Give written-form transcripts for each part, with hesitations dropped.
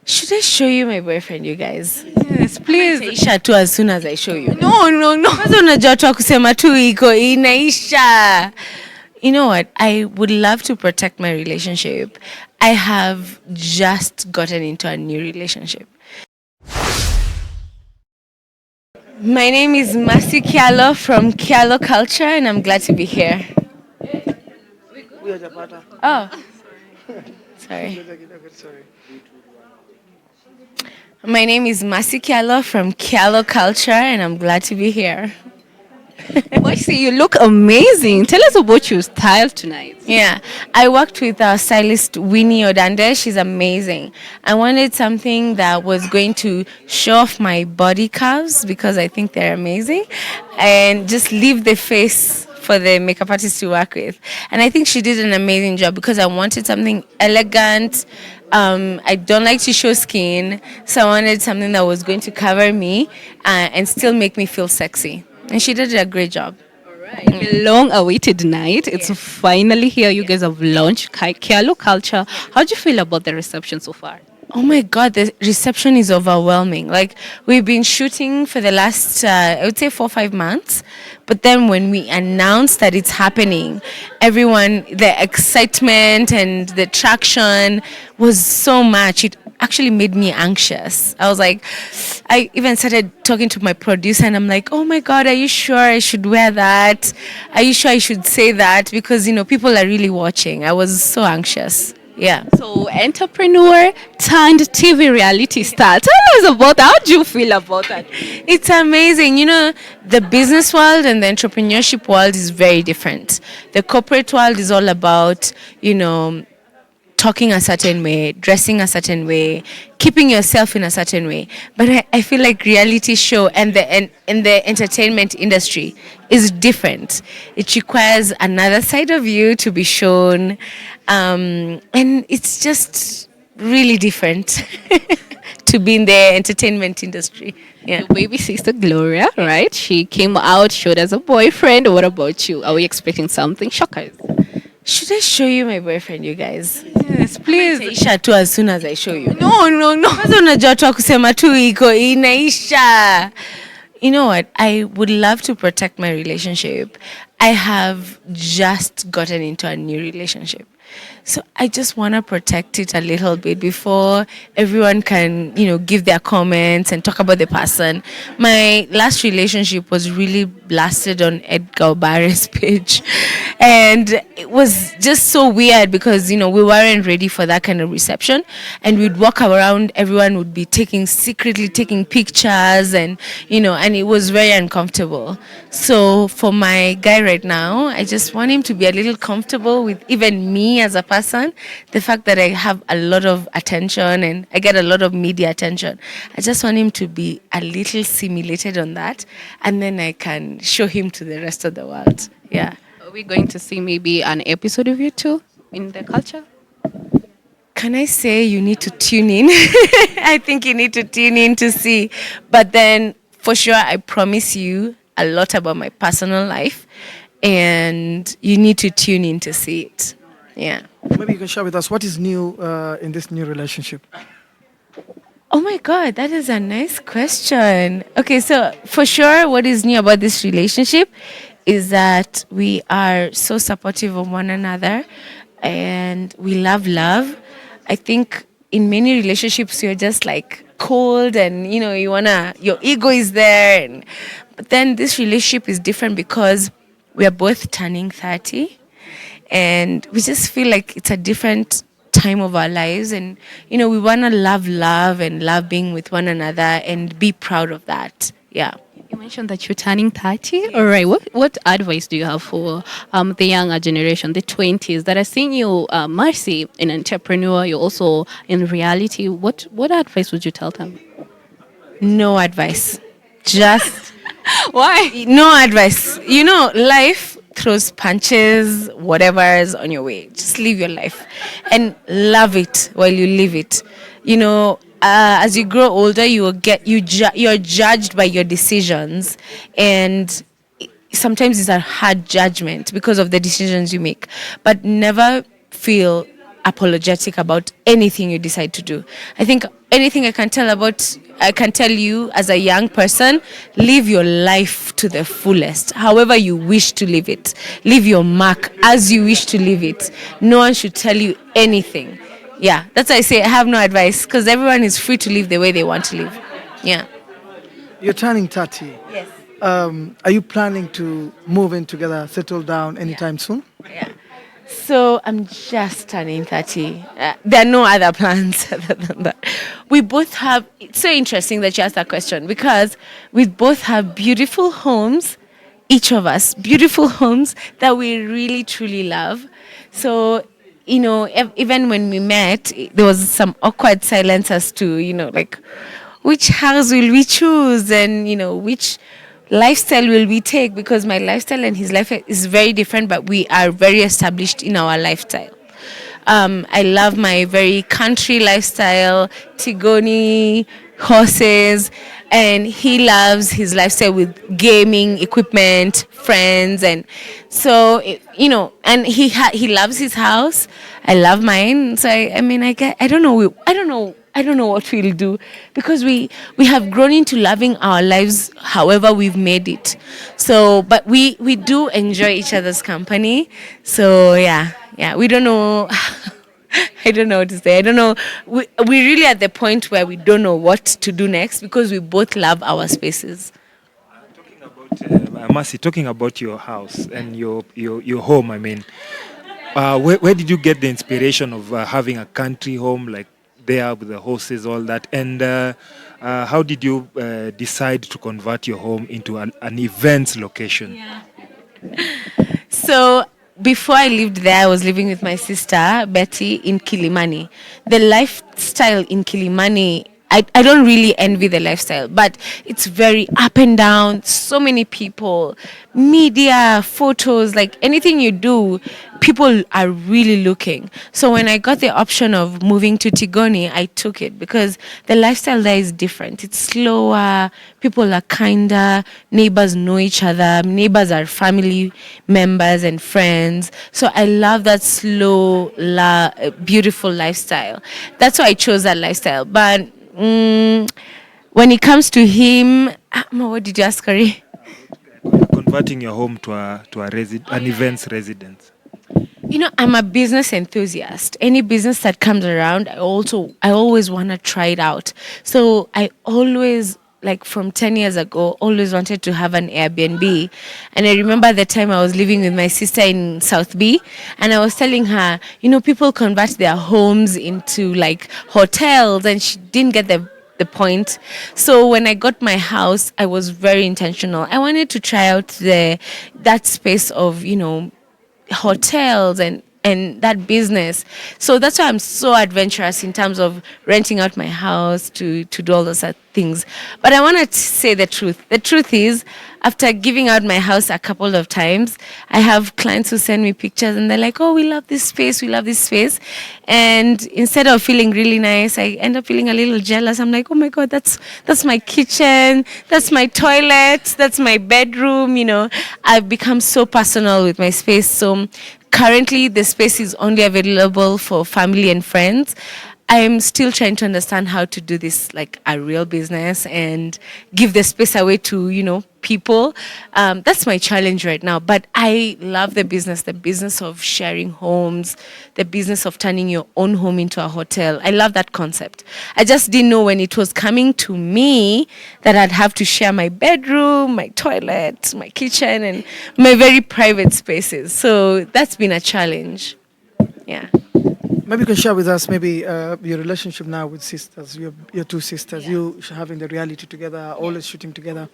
Should I show you my boyfriend, you guys? Yes, please. Itaisha tu as soon as I show you. No. Kwanza unajua tu kusema tu iko inaisha. You know what? I would love to protect my relationship. I have just gotten into a new relationship. My name is Masi Kyallo from Kyallo culture, and I'm glad to be here. Oh, sorry. My name is Masi Kyallo from Kyallo culture, and I'm glad to be here. Moisi, you look amazing. Tell us about your style tonight. Yeah, I worked with our stylist Winnie Odande. She's amazing. I wanted something that was going to show off my body curves because I think they're amazing, and just leave the face for the makeup artist to work with. And I think she did an amazing job because I wanted something elegant. I don't like to show skin, so I wanted something that was going to cover me and still make me feel sexy. And she did a great job. A long awaited night. It's finally here. You guys have launched Kyallo Culture. How do you feel about the reception so far? Oh my God, the reception is overwhelming. Like, we've been shooting for the last, I would say 4 or 5 months. But then when we announced that it's happening, everyone, the excitement and the traction was so much. It actually made me anxious. I was like, I even started talking to my producer and I'm like, oh my God, are you sure I should wear that? Are you sure I should say that? Because, people are really watching. I was so anxious. Yeah. So, entrepreneur turned TV reality star. Tell us about that. How do you feel about that? It's amazing. The business world and the entrepreneurship world is very different. The corporate world is all about, talking a certain way, dressing a certain way, keeping yourself in a certain way. But I feel like reality show and the entertainment industry is different. It requires another side of you to be shown, and it's just really different to be in the entertainment industry. Yeah. Your baby sister Gloria, right? She came out, showed us a boyfriend. What about you? Are we expecting something? Shockers. Should I show you my boyfriend, you guys? Yes, please. Itaisha tu as soon as I show you. No. Kwanza unajua tu kusema tu iko inaisha. You know what? I would love to protect my relationship. I have just gotten into a new relationship. So I just want to protect it a little bit before everyone can, give their comments and talk about the person. My last relationship was really blasted on Edgar Barre's page. And it was just so weird because, we weren't ready for that kind of reception. And we'd walk around, everyone would be secretly taking pictures and it was very uncomfortable. So for my guy right now, I just want him to be a little comfortable with even me as a person. The fact that I have a lot of attention and I get a lot of media attention. I just want him to be a little simulated on that. And then I can show him to the rest of the world. Yeah. Are we going to see maybe an episode of you two in the culture? Can I say you need to tune in? I think you need to tune in to see. But then, for sure, I promise you a lot about my personal life. And you need to tune in to see it. Yeah. Maybe you can share with us what is new in this new relationship. Oh my God, that is a nice question. Okay, so for sure, what is new about this relationship is that we are so supportive of one another and we love love. I think in many relationships, you're just like cold and, your ego is there. But then this relationship is different because we are both turning 30 and we just feel like it's a different time of our lives. And, we want to love and love being with one another and be proud of that. Yeah. You mentioned that you're turning 30. All right. What advice do you have for the younger generation, the 20s that are seeing you, Marcy, an entrepreneur, you're also in reality? What advice would you tell them? No advice. Just Why? no advice. Life throws punches, whatever's on your way. Just live your life and love it while you live it. As you grow older, you're judged by your decisions, and sometimes it's a hard judgment because of the decisions you make. But never feel apologetic about anything you decide to do. I think anything I can tell you as a young person, live your life to the fullest, however you wish to live it. Leave your mark as you wish to live it. No one should tell you anything. Yeah, that's why I say I have no advice, because everyone is free to live the way they want to live. Yeah. You're turning 30. Yes. Are you planning to move in together, settle down anytime soon? Yeah. So I'm just turning 30. There are no other plans other than that. We both have, it's so interesting that you asked that question, because we both have beautiful homes, each of us, beautiful homes that we really truly love. So, even when we met, there was some awkward silence as to, like, which house will we choose, and, which lifestyle will we take, because my lifestyle and his life is very different, but we are very established in our lifestyle. I love my very country lifestyle, Tigoni, horses, and he loves his lifestyle with gaming equipment, friends, and so and he loves his house. I love mine. So I don't know. I don't know what we'll do, because we have grown into loving our lives however we've made it. So, but we do enjoy each other's company. So yeah, we don't know. I don't know what to say. I don't know. We're really at the point where we don't know what to do next, because we both love our spaces. Mercy, talking about your house and your home, where did you get the inspiration of having a country home like there with the horses, all that? And how did you decide to convert your home into an events location? Yeah. So before I lived there, I was living with my sister, Betty, in Kilimani. The lifestyle in Kilimani, I don't really envy the lifestyle, but it's very up and down. So many people, media, photos, like anything you do, people are really looking. So when I got the option of moving to Tigoni, I took it, because the lifestyle there is different. It's slower, people are kinder, neighbors know each other, neighbors are family members and friends. So I love that slow, beautiful lifestyle. That's why I chose that lifestyle. But when it comes to him, what did you ask, Kari? Converting your home to an events residence. I'm a business enthusiast. Any business that comes around, I always want to try it out. So I always, like from 10 years ago, always wanted to have an Airbnb. And I remember the time I was living with my sister in South B, and I was telling her, people convert their homes into like hotels, and she didn't get the point. So when I got my house, I was very intentional. I wanted to try out that space of, hotels and that business. So that's why I'm so adventurous in terms of renting out my house to do all those things. But I want to say the truth. The truth is, after giving out my house a couple of times, I have clients who send me pictures and they're like, oh, we love this space, we love this space. And instead of feeling really nice, I end up feeling a little jealous. I'm like, oh my God, that's my kitchen, that's my toilet, that's my bedroom. I've become so personal with my space. So currently, the space is only available for family and friends. I'm still trying to understand how to do this like a real business and give the space away to, people. That's my challenge right now. But I love the business of sharing homes, the business of turning your own home into a hotel. I love that concept. I just didn't know when it was coming to me that I'd have to share my bedroom, my toilet, my kitchen, and my very private spaces. So that's been a challenge. Yeah. Maybe you can share with us your relationship now with sisters, your two sisters, you having the reality together, always shooting together.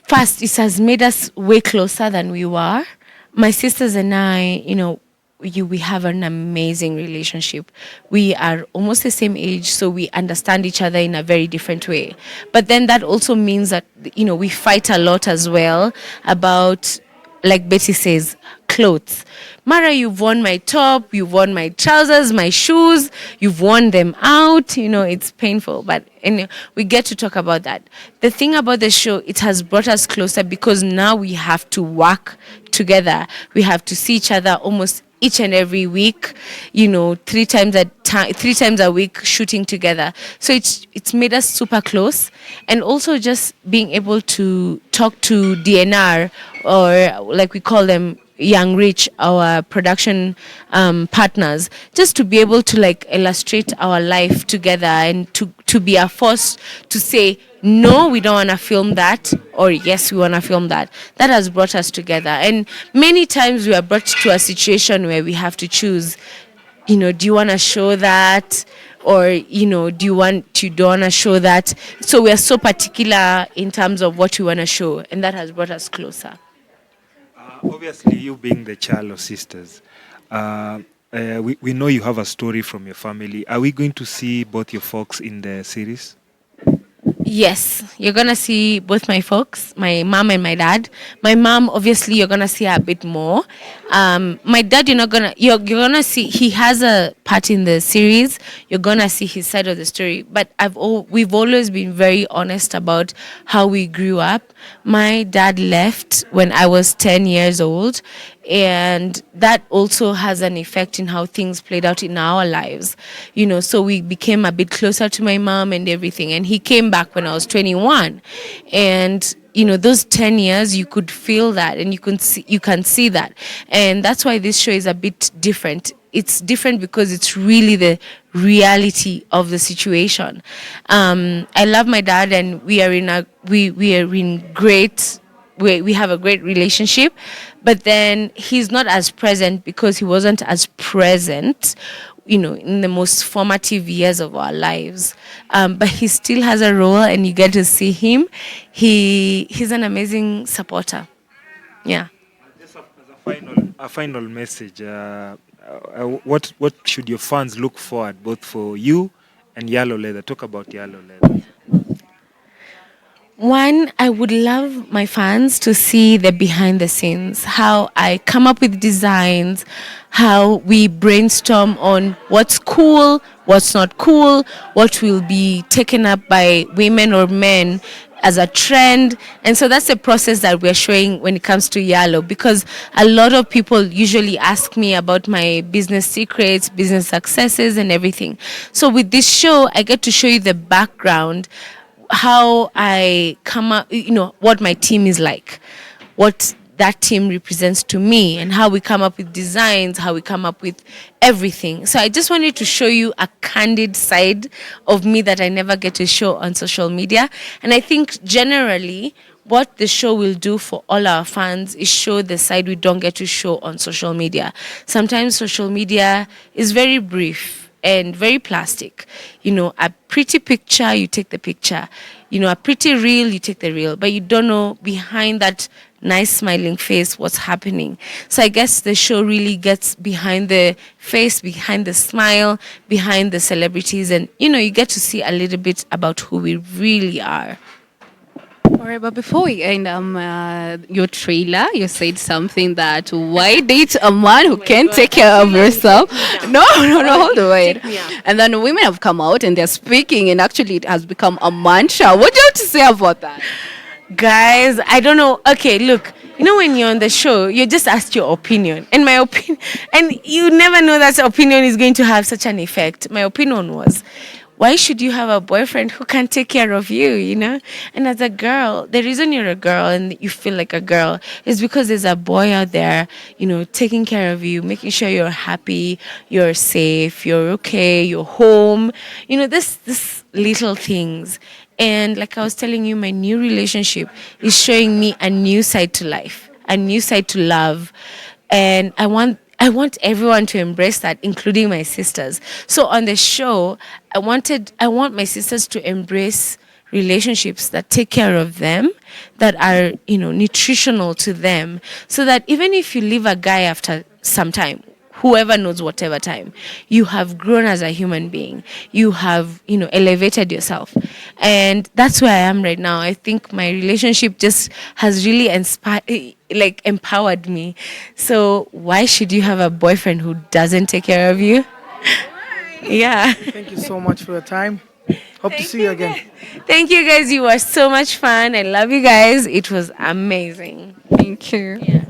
First, it has made us way closer than we were. My sisters and I, we have an amazing relationship. We are almost the same age, so we understand each other in a very different way. But then that also means that, we fight a lot as well about, like Betty says, clothes. Mara, you've worn my top, you've worn my trousers, my shoes, you've worn them out. It's painful, but we get to talk about that. The thing about the show, it has brought us closer because now we have to work together. We have to see each other almost each and every week, 3 times a week shooting together. So it's made us super close, and also just being able to talk to DNR, or like we call them, Young Rich, our production partners, just to be able to like illustrate our life together, and to be a force to say no, we don't want to film that, or yes, we want to film that. That has brought us together. And many times we are brought to a situation where we have to choose, do you want to show that, or you don't want to show that. So we are so particular in terms of what we want to show, and that has brought us closer. Obviously, you being the Kyallo sisters, we know you have a story from your family. Are we going to see both your folks in the series? Yes, you're gonna see both my folks, my mom and my dad. My mom, obviously, you're gonna see her a bit more. My dad, you're gonna see, he has a part in the series. You're gonna see his side of the story. But we've always been very honest about how we grew up. My dad left when I was 10 years old, and that also has an effect in how things played out in our lives. So we became a bit closer to my mom and everything, and he came back when I was 21. And those 10 years, you could feel that, and you can see that. And that's why this show is a bit different. It's different because it's really the reality of the situation. I love my dad, and we are in great, we have a great relationship, but then he's not as present because he wasn't as present, in the most formative years of our lives. But he still has a role, and you get to see him. He's an amazing supporter. Yeah. Just as a final message, what should your fans look forward, both for you and Yellow Leather? Talk about Yellow Leather. One, I would love my fans to see the behind the scenes, how I come up with designs, how we brainstorm on what's cool, what's not cool, what will be taken up by women or men as a trend. And so that's the process that we're showing when it comes to Yellow, because a lot of people usually ask me about my business secrets, business successes, and everything. So with this show, I get to show you the background, how I come up, what my team is like, what that team represents to me, and how we come up with designs, how we come up with everything. So I just wanted to show you a candid side of me that I never get to show on social media. And I think generally what the show will do for all our fans is show the side we don't get to show on social media. Sometimes social media is very brief and very plastic. A pretty picture, you take the picture. A pretty reel, you take the reel. But you don't know behind that nice smiling face what's happening. So I guess the show really gets behind the face, behind the smile, behind the celebrities. And, you get to see a little bit about who we really are. All right, but before we end your trailer, you said something that why date a man who can't take care of herself? No, hold on, wait. And then women have come out and they're speaking, and actually it has become a mantra. What do you have to say about that? Guys, I don't know. Okay, look, when you're on the show, you're just asked your opinion. And my opinion, and you never know that opinion is going to have such an effect. My opinion was, why should you have a boyfriend who can't take care of you, And as a girl, the reason you're a girl and you feel like a girl is because there's a boy out there, taking care of you, making sure you're happy, you're safe, you're okay, you're home, this little things. And like I was telling you, my new relationship is showing me a new side to life, a new side to love. And I want everyone to embrace that, including my sisters. So on the show, I want my sisters to embrace relationships that take care of them, that are, nutritional to them, so that even if you leave a guy after some time, whoever knows whatever time, you have grown as a human being. You have, elevated yourself. And that's where I am right now. I think my relationship just has really empowered me. So why should you have a boyfriend who doesn't take care of you? Yeah. Thank you so much for your time. Hope to see you again. Thank you, guys. You were so much fun. I love you guys. It was amazing. Thank you. Yeah.